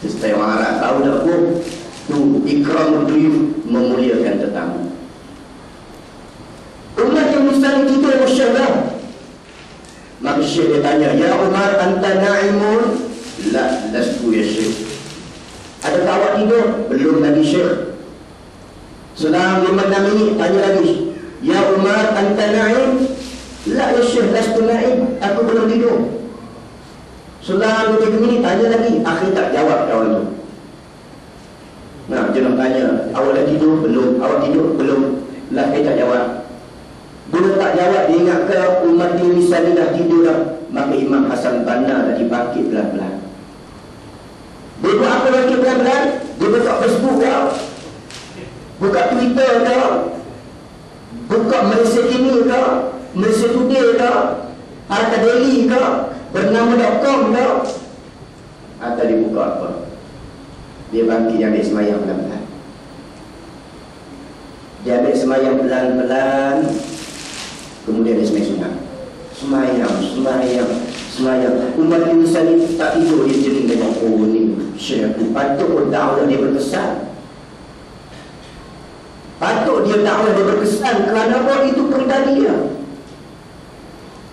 Supaya orang Arab tahu dah pun tu ikram beliau memuliakan tetamu. Umar yang misalnya tidur bersyabah, maka Syekh dia tanya, ya Umar, anta na'imun? La, lastu ya Syekh. Adakah awak tidur? Belum lagi Syekh. Sudah 5-6 minit tanya lagi, ya Umar, anta na'im? La ya Syekh, lastu na'im, aku belum tidur. Sudah 2-3 minit tanya lagi, akhir tak jawab kawan tu. Nah, dia nak tanya, awak dah tidur? Belum. Awak tidur? Belum. Lah, dia tak jawab. Bila tak jawab, dia ingat ke umat ini misalnya dah tidur dah. Maka Imam Hasan Banna dah dibangkit pelan-pelan. Dia buat apa bangkit pelan-pelan? Dia buka Facebook kau, buka Twitter kau, buka Malaysia Kini kau, Malaysia Today kau, Harta Daily kau, bernama.com kau. Atau dia buka apa? Dia bangkit, dia ambil semayang pelan-pelan. Dia ambil semayang pelan-pelan. Kemudian dia semayang sunat. Semayang. Umat Indonesia ni tak tidur, dia jeling dengan oh ni Syekh aku. Patut dakwah dia berkesan. Patut dia dakwah dia berkesan. Kerana apa? Itu perintah dia.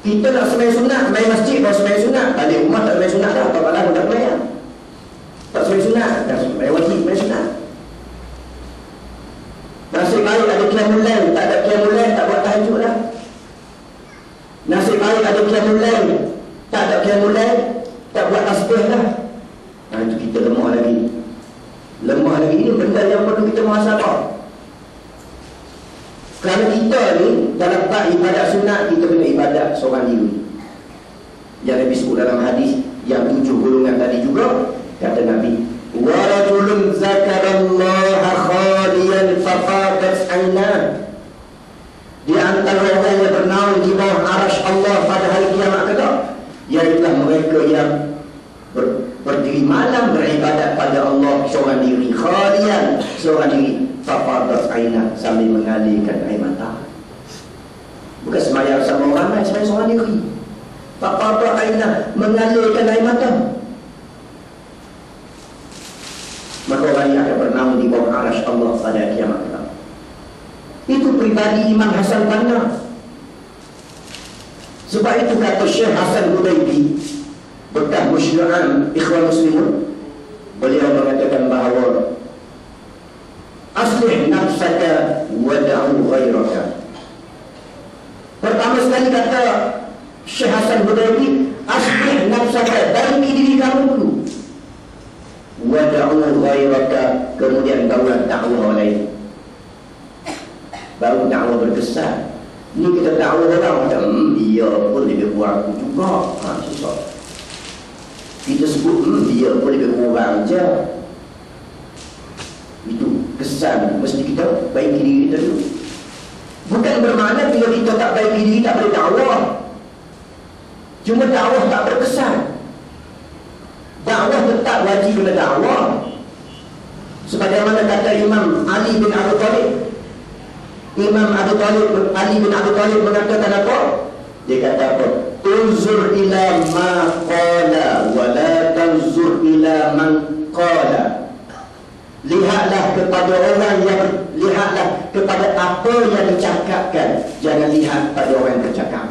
Kita nak semayang sunat, main masjid baru semayang sunat. Balik rumah tak semayang sunat dah. Apa-apa lah tak semayang. Tak semayang sunat, dah semayang wajib, semayang sunat. Nasib baik ada qiyamul lail, tak ada qiyamul lail, tak buat tahajud lah. Nasib baik ada qiyamul lail, tak ada qiyamul lail, tak buat tasbih lah. Nah, itu kita lemah lagi. Lemah lagi. Ini benda yang perlu kita muhasabah. Kerana kita ni dalam bab ibadat sunat, kita kena ibadat seorang diri. Yang Nabi sebut dalam hadis yang 7 golongan tadi juga, kata Nabi, wa rajulun zakarallaha khaliyan fafadat ainah. Di antara orang yang bernaung di bawah arasy Allah pada hari kiamat kelak, ialah mereka yang berdiri malam beribadat pada Allah seorang diri, khalian, seorang diri, fafadat ainah, sambil mengalirkan air mata. Bukan semayang sama orang lain, semayang seorang diri. Fafadat ainah, mengalirkan air mata. Maka orang yang akan bernaung di bawah arasy Allah pada kiamat kelak. Itu pribadi Imam Hasan Banna. Sebab itu kata Syekh Hasan Hudaybi, bekas musyri'an Ikhwan Muslimun, beliau mengatakan bahawa aslih nafsaka wada'u ghairaka. Pertama sekali kata Syekh Hasan Hudaybi, aslih nafsaka, baiki diri kamu dulu, wada'u ghairaka, kemudian barulah dakwah orang lain. Baru dakwah berkesan. Ni kita dakwah orang macam dia pun lebih kurang aku juga. Susah. Kita sebut dia pun lebih kurang je. Itu kesan. Mesti kita baiki diri kita dulu. Bukan bermakna bila kita tak baiki diri tak boleh dakwah. Cuma dakwah tak berkesan. Dakwah tetap wajib kena dakwah. Sebagaimana kata Imam Ali bin Abi Thalib. Imam Ali bin Abi Thalib mengatakan apa? Dia kata apa? Unzur ila ma qala wa la tanzur ila man qala. Lihatlah kepada orang yang, lihatlah kepada apa yang dicakapkan, jangan lihat pada orang yang bercakap.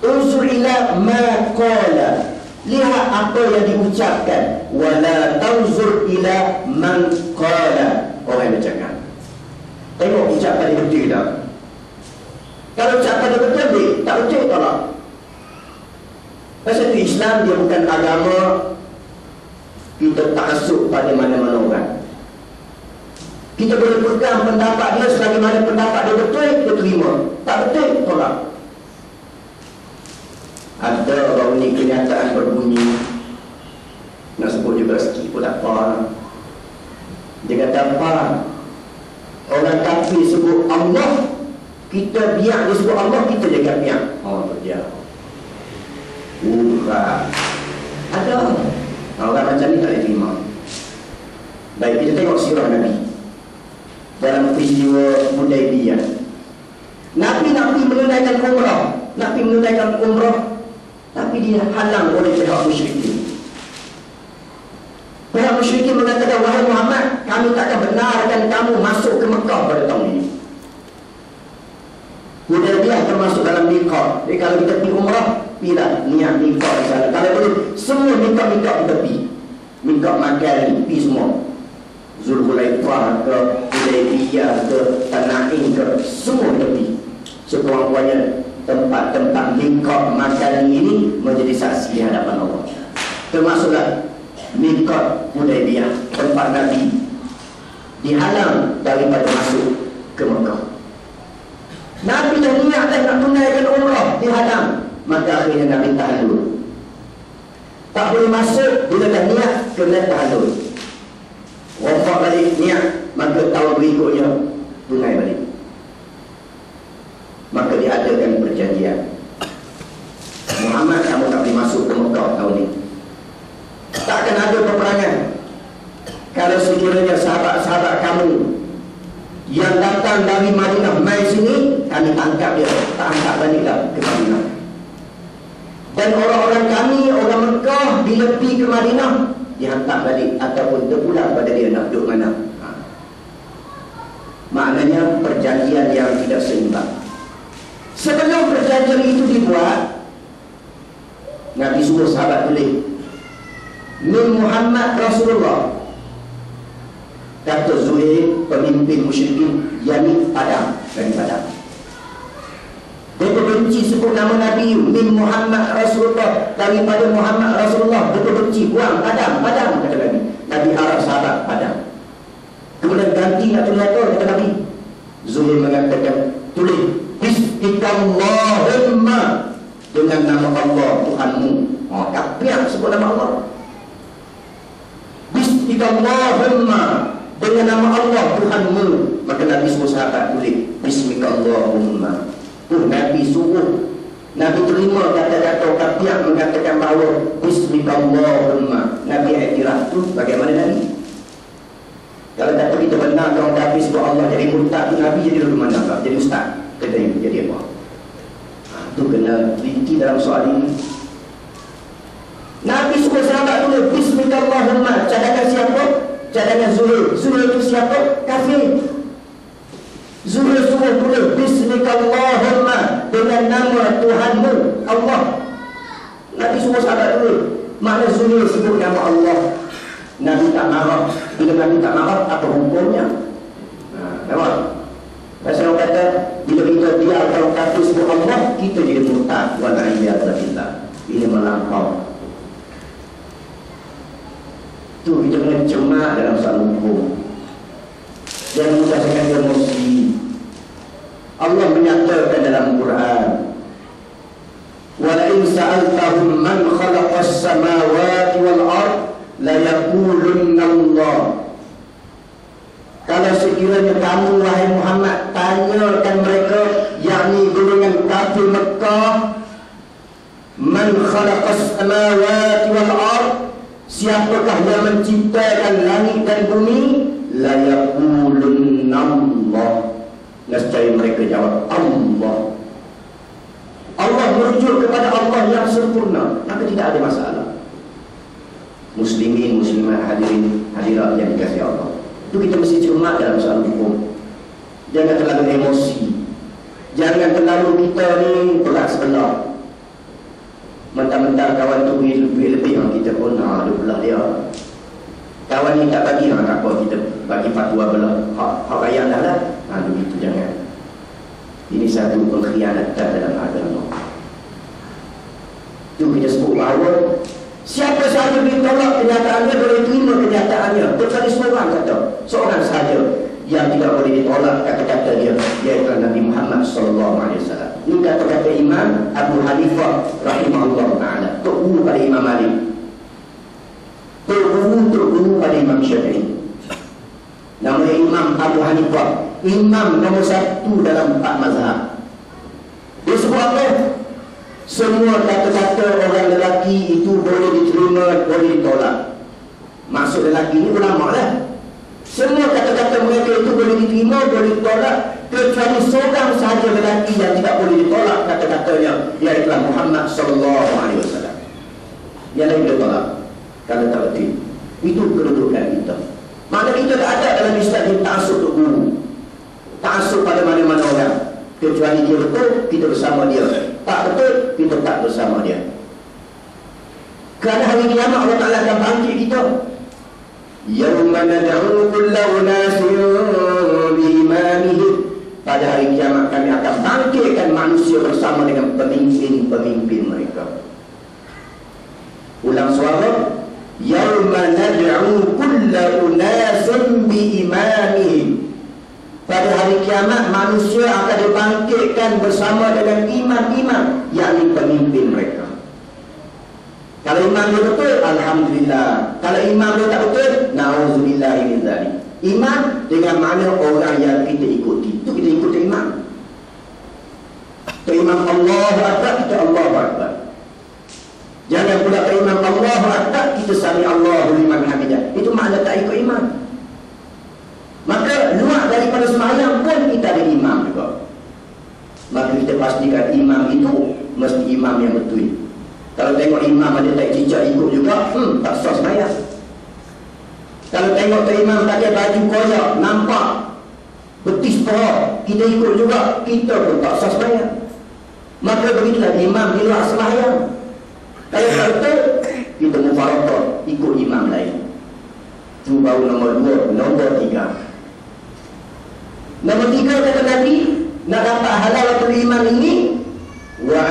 Unzur ila ma qala, lihat apa yang diucapkan, wa la tanzur ila man qala, orang yang bercakap. Tengok ucapan dia betul tak? Kalau ucapan dia betul, tak betul tolak. Pasal itu Islam dia bukan agama kita taksub pada mana-mana orang. Kita boleh pegang pendapat dia sebagaimana pendapat dia betul, kita terima. Tak betul, tolak. Ada orang ni kenyataan berbunyi, nak sebut juga sikit pun tak apa. Dia kata apa? Orang kafir sebut Allah, kita biar dia sebut Allah, kita jaga biar. Oh, dia. Ada orang macam ni tak boleh terima. Baik, kita tengok sirah Nabi dalam peristiwa Hudaybiyah. Nabi menunaikan umrah, tapi dia halang oleh pihak musyrikin. mengatakan, wahai Muhammad, kami takkan benarkan kamu masuk ke Mekah pada tahun ini. Hudaybiyah termasuk dalam miqat. Jadi kalau kita pergi umrah, pergilah niat miqat di sana. Kalau boleh, semua miqat-miqat kita pergi. Miqat makan, pergi semua. Zulhulaifah ke, Hudaybiyah ke, Tanaim ke, semua kita pergi. Sekurang-kurangnya tempat-tempat miqat makan ini menjadi saksi di hadapan Allah. Termasuklah miqat Hudaybiyah, tempat Nabi dihalang daripada masuk ke Mekah. Nabi dah niat nak tunaikan umrah, dihalang. Maka akhirnya Nabi tahallul. Tak boleh masuk, bila dah niat, kena tahallul. Wafat balik niat, maka tahun berikutnya tunai balik. Maka diadakan perjanjian. Muhammad, kamu tak boleh masuk ke Mekah tahun ini. Takkan ada peperangan. Kalau sekiranya sahabat-sahabat kamu yang datang dari Madinah mai sini, kami tangkap dia, tak angkat baliklah ke Madinah. Dan orang-orang kami, orang Mekah, bila pergi ke Madinah, dihantar balik ataupun terpulang pada dia nak duduk mana. Maknanya perjanjian yang tidak seimbang. Sebelum perjanjian itu dibuat, Nabi suruh sahabat tulis, min Muhammad Rasulullah. Kata Zuhair, pemimpin musyrikin, yakni Padang, dari Padang. Dia benci sebut nama Nabi, min Muhammad Rasulullah, daripada Muhammad Rasulullah. Dia benci, buang Padang, Padang, kata Nabi. Nabi harap sahabat Padang. Kemudian ganti nak tulis apa, kata Nabi. Zuhair mengatakan, tulis Bismillahirrahmanirrahim, dengan nama Allah Tuhanmu. Kafir sebut nama Allah. Bismillahirrahmanirrahim, dengan nama Allah Tuhanmu. Maka Nabi suruh sahabat tulis Bismillahirrahmanirrahim. Nabi suruh, Nabi terima kata-kata kafir mengatakan bahawa Bismillahirrahmanirrahim. Nabi iktiraf tu bagaimana Nabi? Kalau kata kita benar orang kafir sebut Allah jadi murtad tu, Nabi jadi lalu mana tak? Jadi ustaz. Kata jadi apa? Tu kena teliti dalam soal ini. Nabi suruh sahabat tulis Bismillahirrahmanirrahim. Cadangan siapa? Cadangan Zuhair. Zuhair itu siapa? Kafir. Zuhair suruh tulis Bismillahirrahmanirrahim, dengan nama Tuhanmu Allah. Nabi suruh sahabat tulis. Makna Zuhair sebut nama Allah. Nabi tak marah. Bila Nabi tak marah, apa hukumnya? Nampak? Pasal orang kata, bila kita dia kalau kata sebut Allah, kita jadi murtad. Wa na'iyyatillah. Ini melampau. Itu kita kena cermat dalam soal hukum. Jangan mudah sangat emosi. Allah menyatakan dalam Quran, وَلَئِنْ سَأَلْتَهُمْ مَنْ خَلَقَ السَّمَاوَاتِ وَالْأَرْضِ لَيَقُولُنَّ اللَّهُ. Kalau sekiranya kamu wahai Muhammad tanyakan mereka, yakni golongan kafir Mekah, man khalaqas samawati wal ard, siapakah yang menciptakan langit dan bumi? La yaqulunna Allah. Nescaya mereka jawab Allah. Allah merujuk kepada Allah yang sempurna, maka tidak ada masalah. Muslimin, muslimat, hadirin, hadirat yang dikasihi Allah, itu kita mesti cermat dalam soal hukum. Jangan terlalu emosi. Jangan terlalu kita ni berat sebelah. Mentang-mentang kawan tu lebih yang kita pun ada belah dia. Kawan ni tak bagi tak apa, kita bagi fatwa belah hak rakyat dah lah. Begitu jangan. Ini satu pengkhianatan dalam agama. Itu kita sebut bahawa siapa sahaja boleh tolak kenyataannya, boleh terima kenyataannya. Kecuali seorang sahaja yang tidak boleh ditolak kata-kata dia, iaitu Nabi Muhammad SAW. Ini kata-kata Imam Abu Hanifah rahimahullah ta'ala, tok guru pada Imam Malik, tok guru pada Imam Syafi'i. Nama Imam Abu Hanifah, imam nombor 1 dalam 4 mazhab. Dia sebut apa? Semua kata-kata orang lelaki itu boleh diterima, boleh ditolak. Maksud lelaki ini ulama lah. Semua kata-kata mereka itu boleh diterima, boleh ditolak, kecuali seorang sahaja lelaki yang tidak boleh ditolak kata-katanya, iaitu Muhammad SAW. Yang lain dia tolak kalau tak betul. Itu kedudukan kita. Mana kita tak ada dalam Islam yang ta'asub untuk guru, ta'asub pada mana-mana orang. Kecuali dia betul, kita bersama dia. Tak betul, kita tak bersama dia. Kerana hari kiamat Allah Ta'ala akan bangkit kita. Yawma nad'u kulla unasin biimamihim. Pada hari kiamat kami akan bangkitkan manusia bersama dengan pemimpin-pemimpin mereka. Ulang suara. Yawma nad'u kulla unasin biimamihim. Pada hari kiamat manusia akan dibangkitkan bersama dengan imam-imam, yakni pemimpin mereka. Kalau imam dia betul, alhamdulillah. Kalau imam dia tak betul, na'udzubillahi min dzalik. Imam dengan makna orang yang kita ikuti. Itu kita ikuti imam. Ke imam Allahu Akbar, kita Allahu Akbar. Jangan pula ke imam Allahu Akbar, kita sami Allahu liman hamidah. Itu makna tak ikut imam. Maka luar daripada sembahyang pun kita ada imam juga. Maka kita pastikan imam itu mesti imam yang betul. Kalau tengok imam ada tak cicak ikut juga, tak sah sembahyang. Kalau tengok tu imam tak ada baju koyak, nampak betis perah, kita ikut juga, kita pun tak sah sembahyang. Maka begitulah imam di luar sembahyang. Kalau tak betul, kita mufarakah ikut imam lain. Itu baru nombor 2. Nombor 3. Nombor 3 kata Nabi, nak dapat halawatul iman ini, wa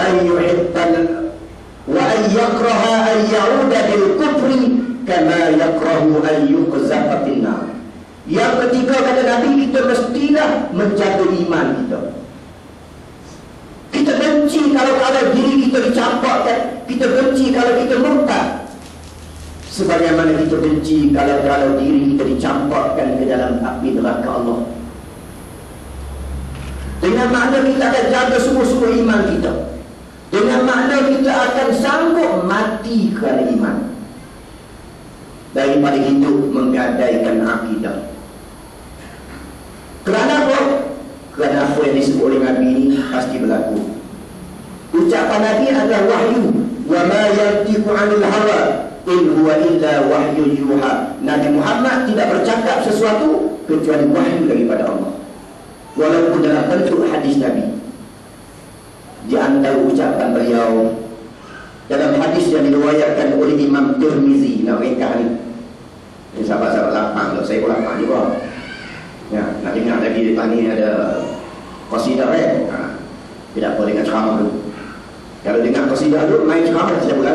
an yakraha an ya'uda bil kufri kama yakrahu an yuqzafa fin nar. Yang ketiga kata Nabi, kita mestilah menjaga iman kita. Kita benci kalau diri kita dicampakkan, kita benci kalau kita murtad. Sebagaimana kita benci kalau diri kita dicampakkan ke dalam api neraka Allah. Dengan makna kita akan jaga sungguh-sungguh iman kita. Dengan makna kita akan sanggup mati kerana iman, daripada hidup menggadaikan akidah. Kerana apa? Kerana apa yang disebut oleh Nabi ini pasti berlaku. Ucapan Nabi adalah wahyu. Wa ma yantiqu 'anil hawa in huwa illa wahyu yuha. Nabi Muhammad tidak bercakap sesuatu kecuali wahyu daripada Allah. Walaupun dalam bentuk hadis Nabi. Di antara ucapan beliau dalam hadis yang diriwayatkan oleh Imam Tirmizi, nak ringkas ni. Ini sahabat-sahabat lapang, saya pun lapang juga. Ya, nak dengar lagi depan ni ada qasidah tidak apa dengar ceramah dulu. Kalau dengar qasidah dulu, main ceramah saya pula.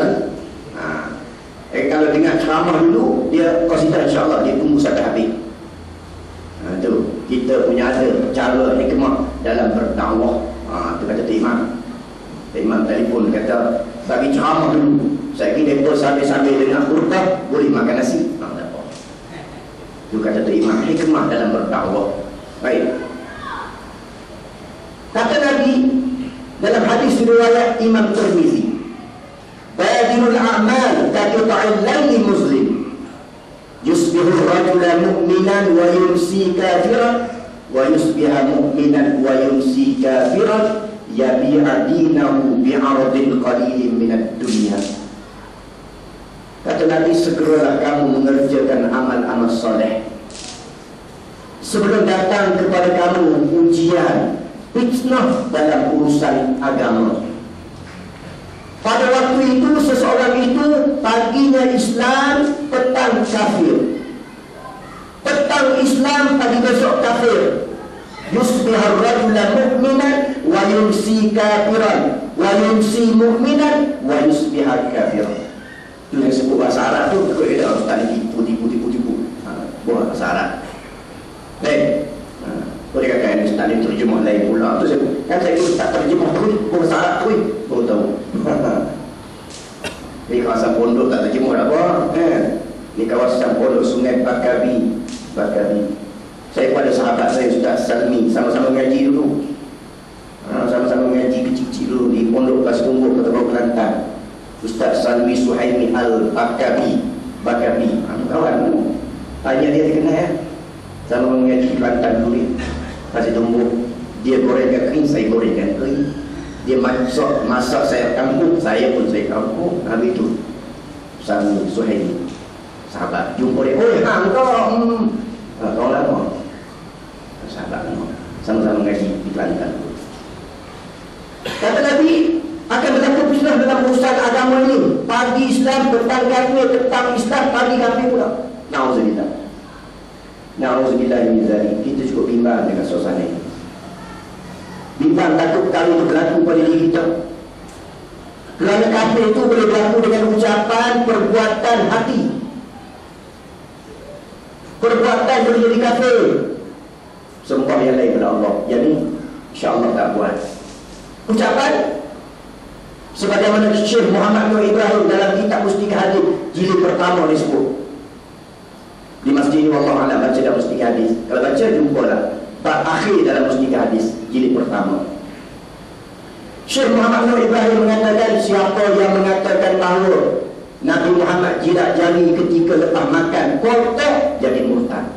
Kalau dengar ceramah dulu, dia qasidah insya-Allah dia tunggu sampai habis. Itu kita punya ada cara hikmah dalam berdakwah. Itu kata Imam. Imam telefon kata bagi ceramah dulu. Saya kira mereka sambil-sambil dengar khutbah boleh makan nasi. Tak apa. Itu kata Imam, hikmah dalam berdakwah. Baik. Kata Nabi dalam hadis riwayat Imam Tirmizi, badirul a'mal kaqita'il laili muslim. Yusbihur rajula mu'minan wa yumsi kafiran wa yusbiha mu'minan wa yumsi kafiran yabi'a dinahu bi'aradin qalilin minad dunya. Kata Nabi, segeralah kamu mengerjakan amal-amal soleh sebelum datang kepada kamu ujian, fitnah dalam urusan agama. Pada waktu itu seseorang itu paginya Islam, petang kafir. Petang Islam, pagi besok kafir. Yusbihar rajula mu'minan wa yumsi kafiran wa yumsi mu'minan wa yusbihar kafiran. Itu yang sebut bahasa Arab tu, kalau dia orang tak tipu. Buat bahasa Arab. Baik. Boleh kata yang Ustaz ni terjemah lain pula. Tu saya kan saya tak terjemah tu, bahasa Arab tu baru tahu. Ni kawasan pondok tak terjemah apa? Ni kawasan pondok Sungai Bakabi. Saya pada sahabat saya Ustaz Salmi, sama-sama mengaji dulu. Sama-sama mengaji kecil-kecil dulu di pondok Kelas Tungguk Kota Baru Kelantan. Ustaz Salmi Suhaimi Al-Bakabi. Kawan tu. Hanya dia terkenal ya. Sama mengaji Kelantan dulu ni. Kasih tumbuk. Dia gorengkan kering, saya gorengkan kering. Dia masak saya kampung, saya pun saya kampung. Habis itu Salmi Suhaimi. Sahabat jumpa dia, oi hang kau kau lama. Sahabat lama sama-sama ngaji di Kelantan. Kata Nabi, akan berlaku fitnah dalam urusan agama ini. Pagi Islam, petang kafir, petang Islam, pagi kafir pula. Nauzubillah. Nauzubillah min zalik. Kita cukup bimbang dengan suasana ini. Bimbang takut kali itu berlaku pada diri kita. Kerana kafir itu boleh berlaku dengan ucapan, perbuatan, hati. Perbuatan boleh jadi kafir. Sembah yang lain kepada Allah. Yang ini insya-Allah tak buat. Ucapan sebagaimana Syekh Muhammad Nur Ibrahim dalam kitab Mustika Hadis jilid pertama disebut. Di masjid ini wallahu a'lam baca dalam Mustika Hadis. Kalau baca jumpalah bab akhir dalam Mustika Hadis jilid pertama. Syekh Muhammad Nur Ibrahim mengatakan, siapa yang mengatakan bahawa Nabi Muhammad jilat jari ketika lepas makan kotak jadi murtad.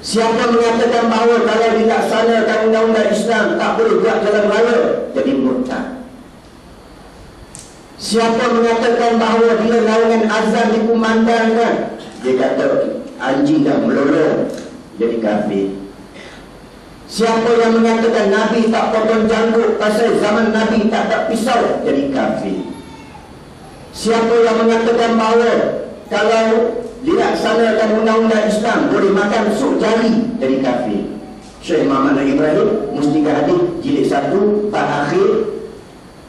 Siapa mengatakan bahawa kalau dilaksanakan undang-undang Islam tak boleh buat jalan raya, jadi murtad. Siapa mengatakan bahawa bila larangan azan dikumandangkan, dia kata anjing dah melolong, jadi kafir. Siapa yang mengatakan Nabi tak potong janggut pasal zaman Nabi tak ada pisau, jadi kafir. Siapa yang mengatakan bahawa kalau dilaksanakan undang-undang Islam boleh makan sup jari, jadi kafir. Syekh Muhammad Nur Ibrahim Mustika Hadis jilid 1 bab akhir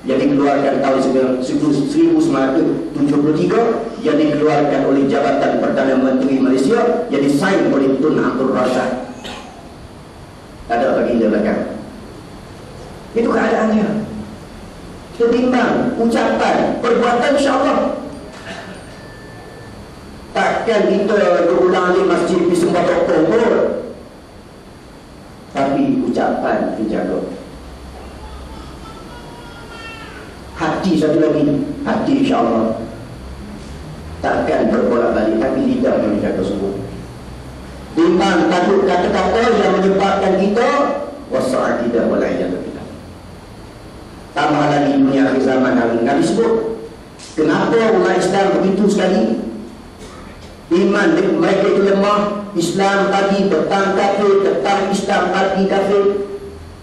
yang dikeluarkan tahun 1973, yang dikeluarkan oleh Jabatan Perdana Menteri Malaysia, yang disain oleh Tun Abdul Rashad. Ada bagi dia belakang. Itu keadaannya. Ketimbang ucapan, perbuatan insya-Allah. Takkan kita berulang di masjid di sembah tokong pun, tapi ucapan dijaga. Hati satu lagi, hati insya-Allah takkan berbolak balik, tapi lidah yang dijaga semua. Timbang takut kata-kata yang menyebabkan kita wasa'at kita walayat kita. Tambah lagi dunia akhir zaman hari Nabi sebut, kenapa umat Islam begitu sekali iman mereka itu lemah. Islam pagi petang kafir, petang Islam pagi kafir.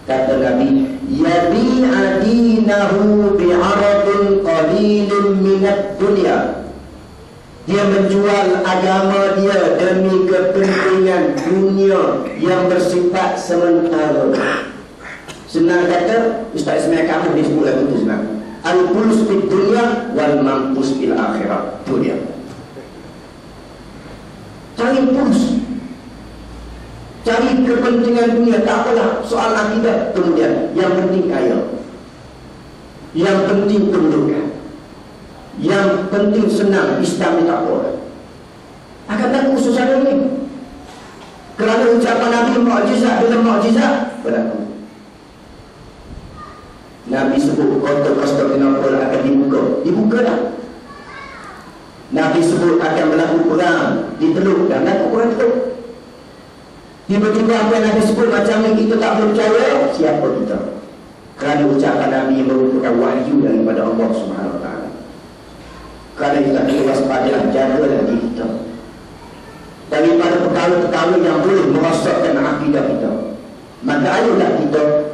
Kata Nabi, yabi'adinahu bi'aradun qalilun minat dunia. Dia menjual agama dia demi kepentingan dunia yang bersifat sementara. Senang kata, Ustaz Ismail Kamu disebut lagu itu senang. Al-pulus fid dunia wal mampus fil akhirat. Itu dia. Cari pulus, cari kepentingan dunia, tak apalah soal akidah. Kemudian yang penting kaya, yang penting kedudukan, yang penting senang. Islam ni tak apa. Akan tak khususan ini. Kerana ucapan Nabi mukjizat dalam mukjizat berlaku. Nabi sebut kota Konstantinopel akan dibuka dah. Nabi sebut akan berlaku perang di Teluk, dan berlaku perang Teluk. Tiba-tiba apa yang Nabi sebut macam ni kita tak boleh percaya, siapa kita? Kerana ucapan Nabi yang merupakan wahyu daripada Allah Subhanahu Wa Taala. Kerana kita kena waspadalah, jagalah diri kita daripada perkara-perkara yang boleh merosakkan akidah kita. Maka ayolah kita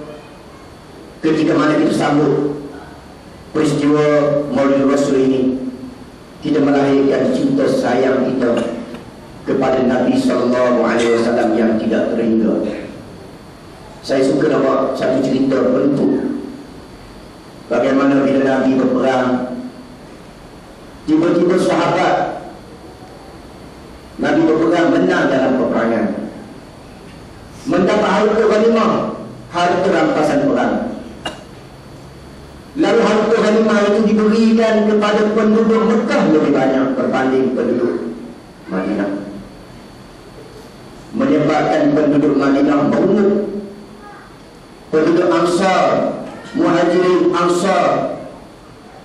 ketika mana kita sambut peristiwa Maulid Rasul ini, kita melahirkan cinta sayang kita kepada Nabi SAW yang tidak terhingga. Saya suka nak satu cerita bentuk bagaimana bila Nabi berperang, tiba-tiba sahabat Nabi berperang menang dalam peperangan, mendapat harta ghanimah, harta rampasan perang. Lalu harta ghanimah itu diberikan kepada penduduk Mekah lebih banyak berbanding penduduk Madinah, menyebabkan penduduk Madinah mengungut. Penduduk Ansar, Muhajirin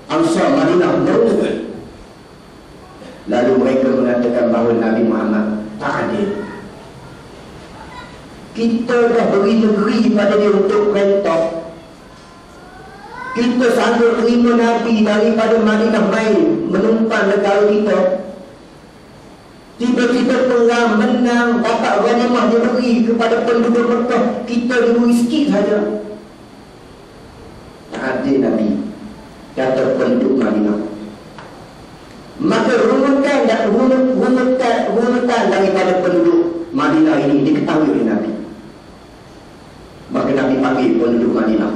Ansar Madinah mengungut. Lalu mereka mengatakan bahawa Nabi Muhammad tak adil. Kita dah beri negeri pada dia untuk rentok. Kita sanggup terima Nabi daripada Madinah main menumpang negara kita kita telah menang, dapat ghanimah diberi kepada penduduk Mekah, kita diberi sikit saja. Tak adil Nabi kata penduduk Madinah. Maka runutan daripada penduduk Madinah ini diketahui oleh Nabi. Maka Nabi panggil penduduk Madinah,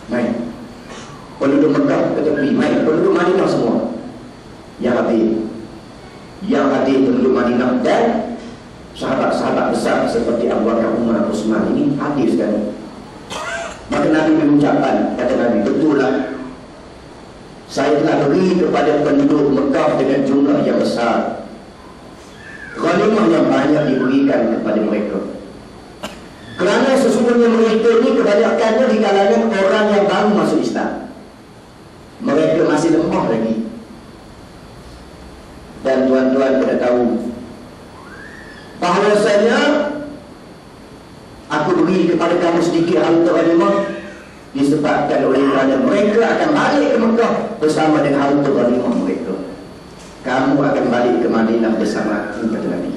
mai. Penduduk Mekah ke tepi, mai. Penduduk Madinah semua yang hadir penduduk Madinah dan sahabat-sahabat besar seperti Abu Bakar, Umar, Utsman ini hadir sekali. Maka Nabi mengucapkan, kata Nabi, betul lah, saya telah beri kepada penduduk Mekah dengan jumlah yang besar, ghanimah yang banyak diberikan kepada mereka. Kerana sesungguhnya mereka ini kebanyakannya di kalangan orang yang baru masuk Islam. Mereka masih lemah lagi. Dan tuan-tuan pada tahu bahawasanya aku beri kepada kamu sedikit harta ghanimah disebabkan oleh kerana mereka akan balik ke Mekah bersama dengan harta ghanimah mereka. Kamu akan balik ke Madinah bersama aku, kata Nabi.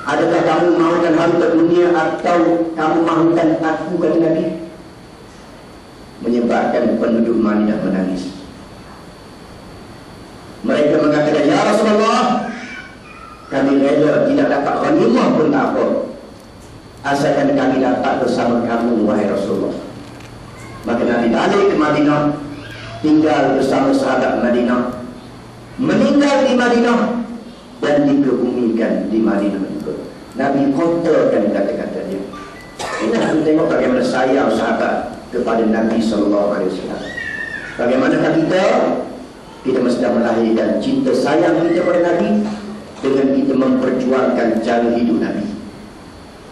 Adakah kamu mahukan harta dunia atau kamu mahukan aku, kata Nabi? Menyebabkan penduduk Madinah menangis. Mereka mengatakan, ya Rasulullah, kami rela tidak dapat ghanimah pun tak apa, asalkan kami dapat bersama kamu, wahai Rasulullah. Maka Nabi balik ke Madinah, tinggal bersama sahabat Madinah, meninggal di Madinah dan dikebumikan di Madinah juga. Nabi kotorkan kata-kata dia. Ini kita tengok bagaimana sayang sahabat kepada Nabi SAW. Bagaimanakah kita mesti melahirkan cinta sayang kita kepada Nabi dengan kita memperjuangkan cara hidup Nabi.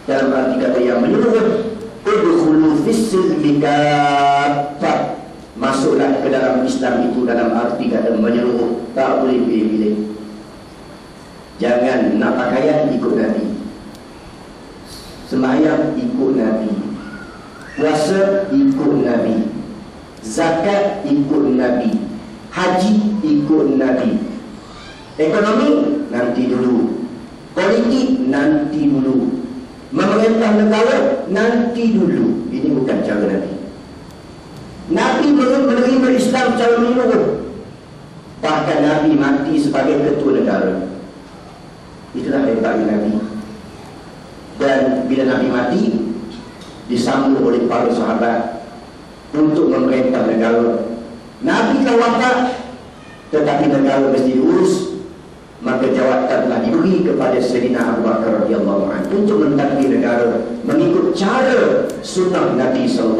Dalam arti kata yang menyeluruh, udkhulu fis-silmi kaffah, masuklah ke dalam Islam itu dalam arti kata menyeluruh, tak boleh pilih-pilih. Jangan nak pakaian ikut Nabi, sembahyang ikut Nabi, puasa ikut Nabi, zakat ikut Nabi, haji ikut Nabi, ekonomi nanti dulu, politik nanti dulu, memerintah negara nanti dulu. Ini bukan cara Nabi. Nabi belum menerima Islam secara menyeluruh. Bahkan Nabi mati sebagai ketua negara. Itulah hebatnya Nabi. Dan bila Nabi mati, disambut oleh para sahabat untuk memerintah negara. Nabi telah wafat, tetapi negara mesti diurus. Maka jawatan telah diberi kepada Sayyidina Abu Bakar radhiyallahu anhu untuk mentadbir negara mengikut cara sunnah Nabi SAW.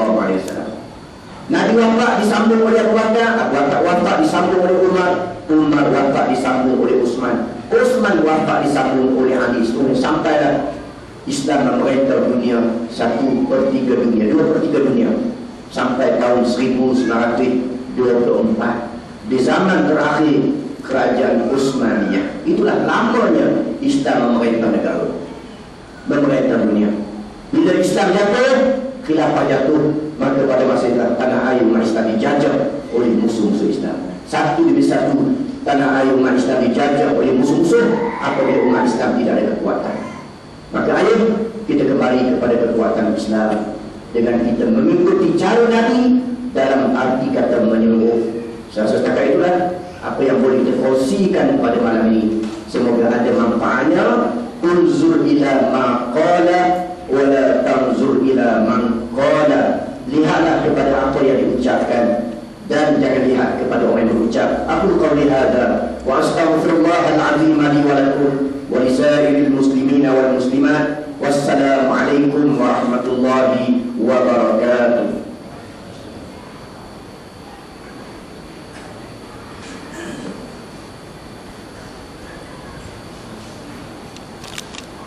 Nabi wafat disambung oleh Abu Bakar, Abu Bakar wafat disambung oleh Umar, Umar wafat disambung oleh Utsman, Utsman wafat disambung oleh Ali. Sampailah Islam memerintah dunia 1/3 dunia, 2/3 dunia sampai tahun 1924 di zaman terakhir kerajaan Utsmaniyah. Itulah lamanya Islam memerintah negara, memerintah dunia. Bila Islam jatuh, khilafah jatuh, maka pada masa itu tanah air umat Islam dijajah oleh musuh-musuh Islam. Satu demi satu tanah air umat Islam dijajah oleh musuh-musuh apabila umat Islam tidak ada kekuatan. Maka ayo kita kembali kepada kekuatan Islam dengan kita mengikuti cara Nabi dalam arti kata menyeluruh. Saya setakat itulah apa yang boleh kita kongsikan pada malam ini. Semoga ada manfaatnya. Unzur ila ma qala wa la tanzur ila man qala. Lihatlah kepada apa yang diucapkan dan jangan lihat kepada orang yang berucap. Aku qauli hadza wa astaghfirullahal azim li wa lakum wa lisairil muslimina wal muslimat. Wassalamu alaikum warahmatullahi wabarakatuh.